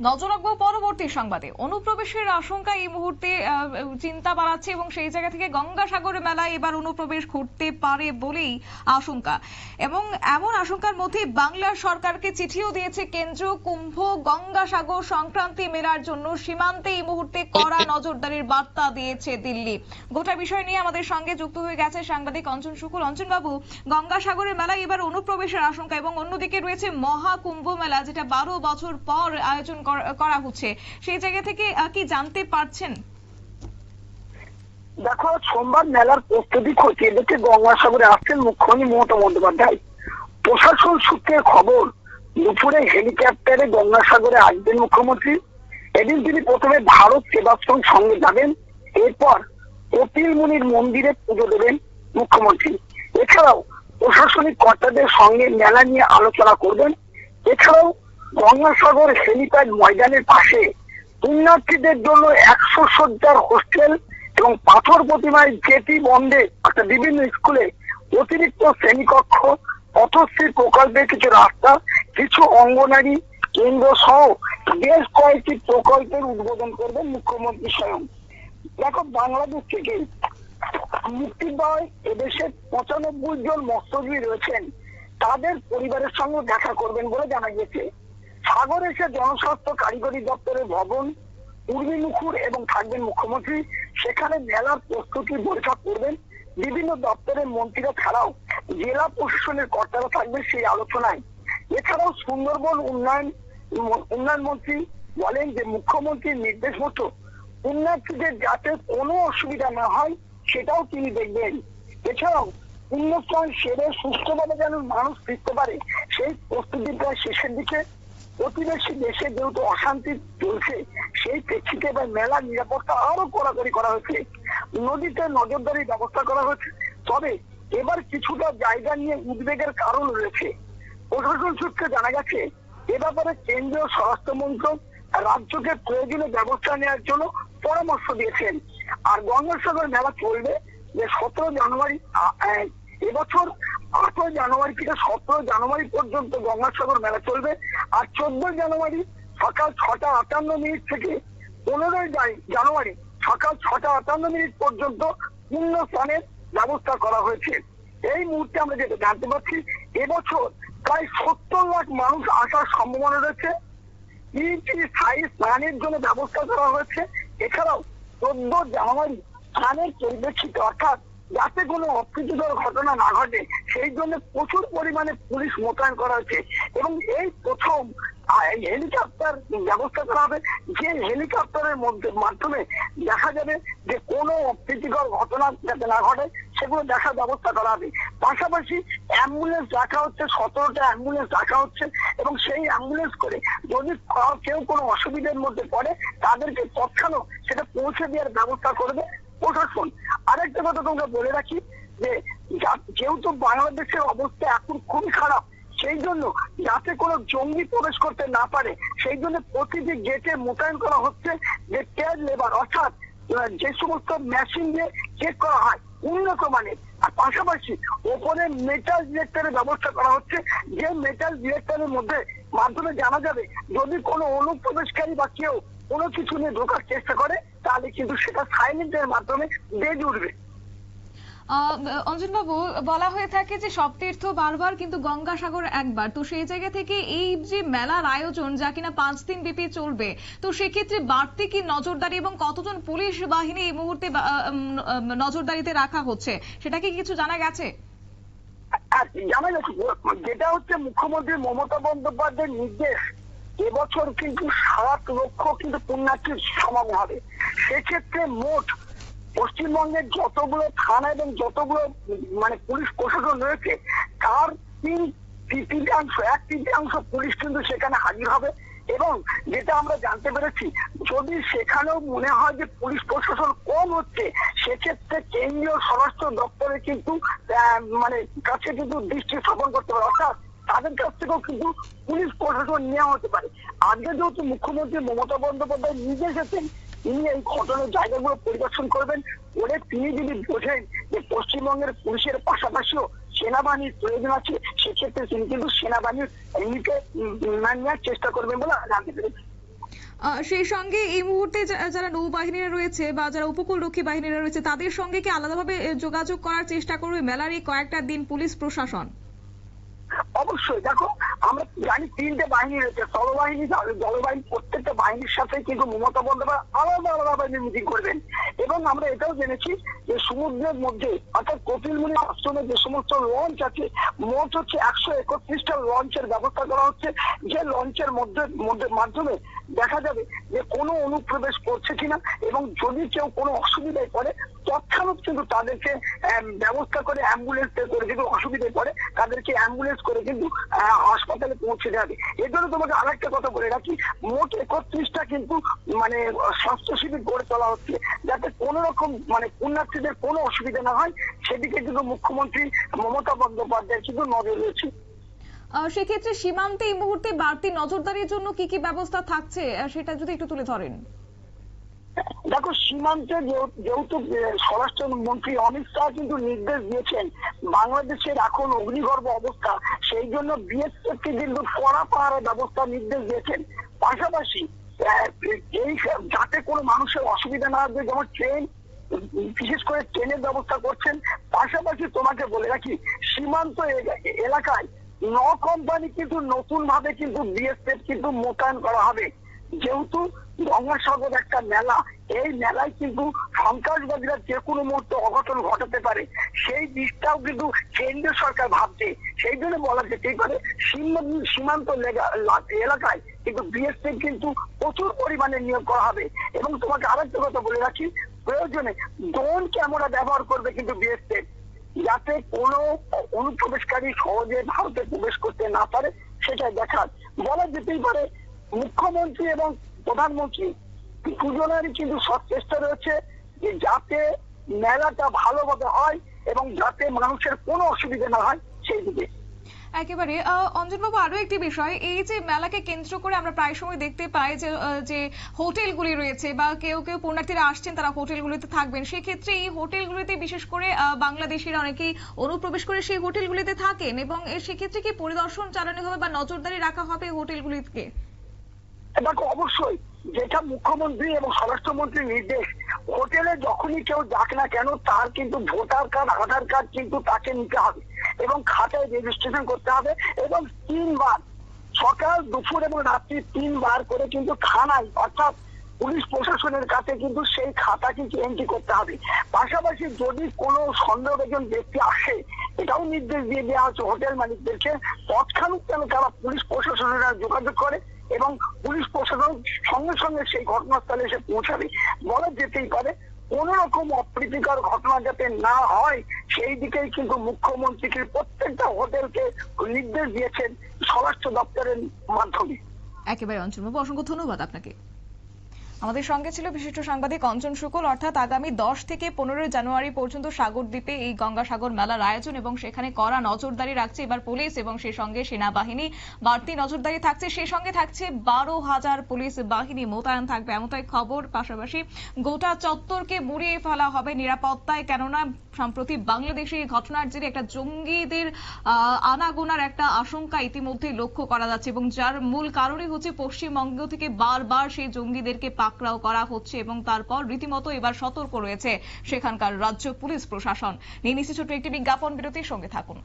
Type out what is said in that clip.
নজর রাখবো পরবর্তী সংবাদে। অনুপ্রবেশের আশঙ্কা এই মুহূর্তে চিন্তা বাড়াচ্ছে এবং সেই জায়গা থেকে গঙ্গাসাগর মেলায় এবার অনুপ্রবেশ ঘটতে পারে বলেই আশঙ্কা। এবং এমন আশঙ্কার মধ্যে বাংলা সরকারকে চিঠিও দিয়েছে কেন্দ্র। কুম্ভ গঙ্গাসাগর সংক্রান্তি মেলার জন্য সীমান্তে এই মুহূর্তে কড়া নজরদারির বার্তা দিয়েছে দিল্লি। গোটা বিষয় নিয়ে আমাদের সঙ্গে যুক্ত হয়ে গেছে সাংবাদিক অঞ্জন শুকুল। অঞ্জন বাবু, গঙ্গাসাগরের মেলায় এবার অনুপ্রবেশের আশঙ্কা এবং অন্যদিকে রয়েছে মহাকুম্ভ মেলা, যেটা 12 বছর পর আয়োজন করা হচ্ছে, সেই জায়গা থেকে কি জানতে পারছেন? দেখো, সোমবার মেলার প্রস্তুতি খতিয়ে দেখে গঙ্গাসাগরে আসছেন মুখ্যমন্ত্রী মমতা বন্দ্যোপাধ্যায়। প্রশাসন সূত্রে খবর, দুপুরে হেলিকপ্টারে গঙ্গাসাগরে আসবেন মুখ্যমন্ত্রী। এদিন তিনি প্রথমে ভারত সেবাশ্রম সঙ্গে যাবেন, এরপর কপিল মুনির মন্দিরে পুজো দেবেন মুখ্যমন্ত্রী। এছাড়াও প্রশাসনিক কর্তাদের সঙ্গে মেলা নিয়ে আলোচনা করবেন। এছাড়াও গঙ্গাসাগর হেলিপ্যাড ময়দানের পাশে পুণ্যার্থীদের জন্য 100 শয্যার হোস্টেল এবং পাথর প্রতিমায় জেটি বন্ধে অর্থাৎ বিভিন্ন স্কুলে অতিরিক্ত শ্রেণীকক্ষ, পথশ্রী প্রকল্পের কিছু রাস্তা, কিছু অঙ্গনারী কেন্দ্র সহ বেশ কয়েকটি প্রকল্পের উদ্বোধন করবেন মুখ্যমন্ত্রী স্বয়ং। দেখো, বাংলাদেশ থেকে মুক্তি পাওয়ায় এদেশের 95 জন মৎস্যজীবী রয়েছেন, তাদের পরিবারের সঙ্গে দেখা করবেন বলে জানা গেছে। সাগর এসে জনস্বাস্থ্য কারিগরি দপ্তরের ভবন উর্মিমুখর এবং থাকবেন মুখ্যমন্ত্রী। সেখানে মেলার প্রস্তুতি বৈঠক করবেন। বিভিন্ন দপ্তরের মন্ত্রীরা ছাড়াও জেলা প্রশাসনের কর্তারা থাকবেন সেই আলোচনায়। এছাড়াও সুন্দরবন উন্নয়ন মন্ত্রী বলেন যে মুখ্যমন্ত্রীর নির্দেশ মতো পুণ্যার্থীদের যাতে কোনো অসুবিধা না হয় সেটাও তিনি দেখবেন। এছাড়াও পুণ্যস্নান সেরে সুস্থভাবে যেন মানুষ ফিরতে পারে সেই প্রস্তুতি প্রায় শেষের দিকে। প্রতিবেশী দেশে যেহেতু অশান্তি চলছে, সেই প্রেক্ষিতে এবার মেলার নিরাপত্তা আরো কড়াকড়ি করা হয়েছে। নদীতে নজরদারির ব্যবস্থা করা হয়েছে। তবে এবার কিছুটা জায়গা নিয়ে উদ্বেগের কারণ রয়েছে। প্রশাসন সূত্রে জানা গেছে, এ ব্যাপারে কেন্দ্রীয় স্বরাষ্ট্র মন্ত্রক রাজ্যকে প্রয়োজনীয় ব্যবস্থা নেওয়ার জন্য পরামর্শ দিয়েছেন। আর গঙ্গাসাগর মেলা চলবে যে 17 জানুয়ারি, এবছর 8 জানুয়ারি থেকে 17 জানুয়ারি পর্যন্ত গঙ্গাসাগর মেলা চলবে। আর 14 জানুয়ারি সকাল 6:58 থেকে 15 জানুয়ারি সকাল 6:58 পর্যন্ত পূর্ণ স্নানের ব্যবস্থা করা হয়েছে। এই মুহূর্তে আমরা যেটা জানতে পারছি, এবছর প্রায় 70 লাখ মানুষ আসার সম্ভাবনা রয়েছে। স্থায়ী স্নানের জন্য ব্যবস্থা করা হয়েছে। এছাড়াও 14 জানুয়ারি স্নানের পরিপ্রেক্ষিতে অর্থাৎ যাতে কোনো অপ্রীতিকর ঘটনা না ঘটে সেই জন্য প্রচুর পরিমাণে পুলিশ মোতায়েন করা হয়েছে। এবং এই প্রথম হেলিকপ্টার ব্যবস্থা করা হবে, যে হেলিকপ্টারের মাধ্যমে দেখা যাবে যে কোনো অপ্রীতিকর ঘটনা যাতে না ঘটে সেগুলো দেখার ব্যবস্থা করা হবে। পাশাপাশি অ্যাম্বুলেন্স রাখা হচ্ছে, 17টা অ্যাম্বুলেন্স রাখা হচ্ছে এবং সেই অ্যাম্বুলেন্স করে যদি কেউ কোনো অসুবিধার মধ্যে পড়ে তাদেরকে তৎক্ষণাৎ সেটা পৌঁছে দেওয়ার ব্যবস্থা করবে প্রশাসন। আরেকটা কথা তোমরা বলে রাখি যে যেহেতু বাংলাদেশের অবস্থা এখন খুবই খারাপ, সেই জন্য যাতে কোনো জঙ্গি প্রবেশ করতে না পারে সেই জন্য প্রতিটি গেটে মোতায়েন করা হচ্ছে যে টেল লেবার অর্থাৎ যে সমস্ত মেশিন দিয়ে চেক করা হয় উন্নত মানের। আর পাশাপাশি ওপরে মেটাল ডিটেক্টরের ব্যবস্থা করা হচ্ছে, যে মেটাল ডিটেক্টরের মাধ্যমে জানা যাবে যদি কোনো অনুপ্রবেশকারী বা কেউ কোনো কিছু নিয়ে ঢোকার চেষ্টা করে তাহলে কিন্তু সেটা সাইলেন্টের মাধ্যমে বেজে উঠবে। অঞ্জন বাবু, বলা হয়ে থাকে যে সব তীর্থ বারবার কিন্তু গঙ্গাসাগর একবার, তো সেই জায়গা থেকে এই যে মেলার আয়োজন যা কিনা 5 দিন ব্যাপী চলবে, তো সেক্ষেত্রে বাড়তি কি নজরদারি এবং কতজন পুলিশ বাহিনী এই মুহূর্তে নজরদারিতে রাখা হচ্ছে সেটা কি কিছু জানা গেছে? জানা গেছে, যেটা হচ্ছে মুখ্যমন্ত্রী মমতা বন্দ্যোপাধ্যায়ের নির্দেশ, এবছর কিন্তু 7 লক্ষ কিন্তু পুণ্যার্থীর সমাগম হবে। সেক্ষেত্রে মোট পশ্চিমবঙ্গের যতগুলো থানা এবং যতগুলো পুলিশ প্রশাসন রয়েছে তার 1/3 পুলিশ কিন্তু সেখানে হাজির হবে। এবং যেটা আমরা জানতে পেরেছি, যদি সেখানেও মনে হয় যে পুলিশ প্রশাসন কম হচ্ছে সেক্ষেত্রে কেন্দ্রীয় স্বরাষ্ট্র দপ্তরে কিন্তু কাছে কিন্তু দৃষ্টি স্থাপন করতে পারে, অর্থাৎ তাদের কাছ থেকেও কিন্তু পুলিশ প্রশাসন নেওয়া হতে পারে। আজকে যেহেতু মুখ্যমন্ত্রী মমতা বন্দ্যোপাধ্যায় নিজে এসেছেন, তিনি এই ঘটনার জায়গাগুলো পরিদর্শন করবেন বলে তিনি যদি বোঝেন যে পশ্চিমবঙ্গের পুলিশের পাশাপাশিও সেনাবাহিনীর প্রয়োজন আছে সেক্ষেত্রে তিনি কিন্তু সেনাবাহিনীর নেওয়ার চেষ্টা করবেন বলে জানতে পেরেছি। সেই সঙ্গে এই মুহূর্তে যারা নৌবাহিনীরা রয়েছে বা যারা উপকূলরক্ষী বাহিনীরা রয়েছে তাদের সঙ্গে কি আলাদাভাবে যোগাযোগ করার চেষ্টা করবে মেলার এই কয়েকটা দিন পুলিশ প্রশাসন? অবশ্যই দেখো, আমরা জানি তিনটে বাহিনী রয়েছে, স্থলবাহিনী, জলবাহিনী, প্রত্যেকটা বাহিনীর সাথে কিন্তু মমতা বন্দ্যোপাধ্যায় আলাদা আলাদা বাহিনী মিটিং করবেন। এবং আমরা এটাও জেনেছি যে সমুদ্রের মধ্যে অর্থাৎ কপিলমুনি আশ্রমে যে সমস্ত লঞ্চ আছে, মোট হচ্ছে 131টা লঞ্চের ব্যবস্থা করা হচ্ছে, যে লঞ্চের মাধ্যমে দেখা যাবে যে কোনো অনুপ্রবেশ করছে কিনা, এবং যদি কেউ কোনো অসুবিধায় পড়ে তৎক্ষণাৎ কিন্তু তাদেরকে ব্যবস্থা করে অ্যাম্বুলেন্স করে, যদি অসুবিধায় পড়ে তাদেরকে অ্যাম্বুলেন্স করে কিন্তু হাসপাতালে পৌঁছে যাবে। এর জন্য তোমাকে আরেকটা কথা বলে রাখি, মোট 31টা কিন্তু মানে স্বাস্থ্য শিবির গড়ে তোলা হচ্ছে, যাতে কোনো রকম মানে পুণ্যার্থীদের কোনো অসুবিধা না হয়, সেদিকে কিন্তু মুখ্যমন্ত্রী মমতা বন্দ্যোপাধ্যায়ের কিন্তু নজর রয়েছে। সেক্ষেত্রে সীমান্তে এই মুহূর্তে বাড়তি নজরদারির জন্য কি কি ব্যবস্থা থাকছে সেটা যদি একটু তুলে ধরেন। দেখো, সীমান্তে যেহেতু স্বরাষ্ট্রমন্ত্রী অমিত শাহ কিন্তু নির্দেশ দিয়েছেন, বাংলাদেশের এখন অগ্নিগর্ভ অবস্থা, সেই জন্য বিএসএফ কে কিন্তু কড়া পাহারার ব্যবস্থা নির্দেশ দিয়েছেন। পাশাপাশি এই যাতে কোনো মানুষের অসুবিধা না হবে, যেমন ট্রেন, বিশেষ করে ট্রেনের ব্যবস্থা করছেন। পাশাপাশি তোমাকে বলে রাখি, সীমান্ত এলাকায় 9 কোম্পানি কিন্তু নতুন ভাবে কিন্তু বিএসএফ কিন্তু মোতায়েন করা হবে। যেহেতু গঙ্গাসাগর একটা মেলা, এই মেলায় কিন্তু সন্ত্রাসবাদীরা যে কোনো মুহূর্তে অঘটন ঘটাতে পারে, সেই দিকটাও কিন্তু কেন্দ্রীয় সরকার ভাবছে। সেই জন্য বলা যেতেই পারে সীমান্ত এলাকায় কিন্তু বিএসএফ কিন্তু প্রচুর পরিমাণে নিয়োগ করা হবে। এবং তোমাকে আরেকটা কথা বলে রাখি, প্রয়োজনে ড্রোন ক্যামেরা ব্যবহার করবে কিন্তু বিএসএফ, যাতে কোনো অনুপ্রবেশকারী সহজে ভারতে প্রবেশ করতে না পারে সেটা দেখার। বলা যেতেই পারে মুখ্যমন্ত্রী এবং প্রধানমন্ত্রী দুজনেরই কিন্তু সচেষ্টা রয়েছে যে যাতে মেলাটা ভালোভাবে হয় এবং যাতে মানুষের কোনো অসুবিধা না হয় সেই দিকে। একেবারে অঞ্জনবাবু, আরো একটি বিষয়, এই যে মেলাকে কেন্দ্র করে আমরা প্রায় সময় দেখতে পাই যে হোটেলগুলি রয়েছে বা কেউ কেউ পুণ্যার্থীরা আসছেন তারা হোটেলগুলিতে থাকবেন, সেক্ষেত্রে এই হোটেলগুলিতে বিশেষ করে বাংলাদেশিরা অনেকেই অনুপ্রবেশ করে সেই হোটেলগুলিতে থাকেন, এবং সেক্ষেত্রে কি পরিদর্শন চালানো হবে বা নজরদারি রাখা হবে হোটেলগুলিকে? দেখো, অবশ্যই যেটা মুখ্যমন্ত্রী এবং স্বরাষ্ট্রমন্ত্রীর নির্দেশ, হোটেলে যখনই কেউ যাক না কেন তার কিন্তু ভোটার কার্ড, আধার কার্ড কিন্তু তাকে নিতে হবে এবং খাতায় রেজিস্ট্রেশন করতে হবে, এবং 3 বার সকাল, দুপুর এবং রাত্রি 3 বার করে কিন্তু থানায় অর্থাৎ পুলিশ প্রশাসনের কাছে কিন্তু সেই খাতা কিন্তু এন্ট্রি করতে হবে। পাশাপাশি যদি কোনো সন্দেহভাজন ব্যক্তি আসে, এটাও নির্দেশ দিয়ে দেওয়া হচ্ছে হোটেল মালিকদেরকে, তৎক্ষণাৎ যেন তারা পুলিশ প্রশাসনের যোগাযোগ করে এবং পুলিশ প্রশাসন সঙ্গে সঙ্গে সেই ঘটনাস্থলে এসে পৌঁছাবে। বলা যেতেই পারে কোন রকম অপ্রীতিকর ঘটনা যাতে না হয় সেই দিকেই কিন্তু মুখ্যমন্ত্রীকে প্রত্যেকটা হোটেলকে নির্দেশ দিয়েছেন স্বরাষ্ট্র দপ্তরের মাধ্যমে। একেবারে অঞ্জনবাবু, অসংখ্য ধন্যবাদ আপনাকে। আমাদের সঙ্গে ছিল বিশিষ্ট সাংবাদিক অঞ্জন শুকল। অর্থাৎ আগামী 10 থেকে 15 জানুয়ারি পর্যন্ত সাগরদ্বীপে এই গঙ্গাসাগর মেলার আয়োজন, এবং সেখানে কড়া নজরদারি রাখছে এবার পুলিশ, এবং সেই সঙ্গে সেনাবাহিনী বাড়তি নজরদারি থাকছে, সেই সঙ্গে থাকছে 12,000 পুলিশ বাহিনী মোতায়েন থাকবে এমনটাই খবর। পাশাপাশি গোটা চত্বরকে মুড়িয়ে ফেলা হবে নিরাপত্তায়, কেননা সম্প্রতি বাংলাদেশে এই ঘটনার জেরে একটা জঙ্গিদের আনাগোনার একটা আশঙ্কা ইতিমধ্যে লক্ষ্য করা যাচ্ছে, এবং যার মূল কারণই হচ্ছে পশ্চিমবঙ্গ থেকে বারবার সেই জঙ্গিদেরকে পাকড়াও করা হচ্ছে, এবং তারপর রীতিমতো এবার সতর্ক রয়েছে সেখানকার রাজ্য পুলিশ প্রশাসন। নিয়ে নিচ্ছি ছোট্ট একটি বিজ্ঞাপন বিরতির, সঙ্গে থাকুন।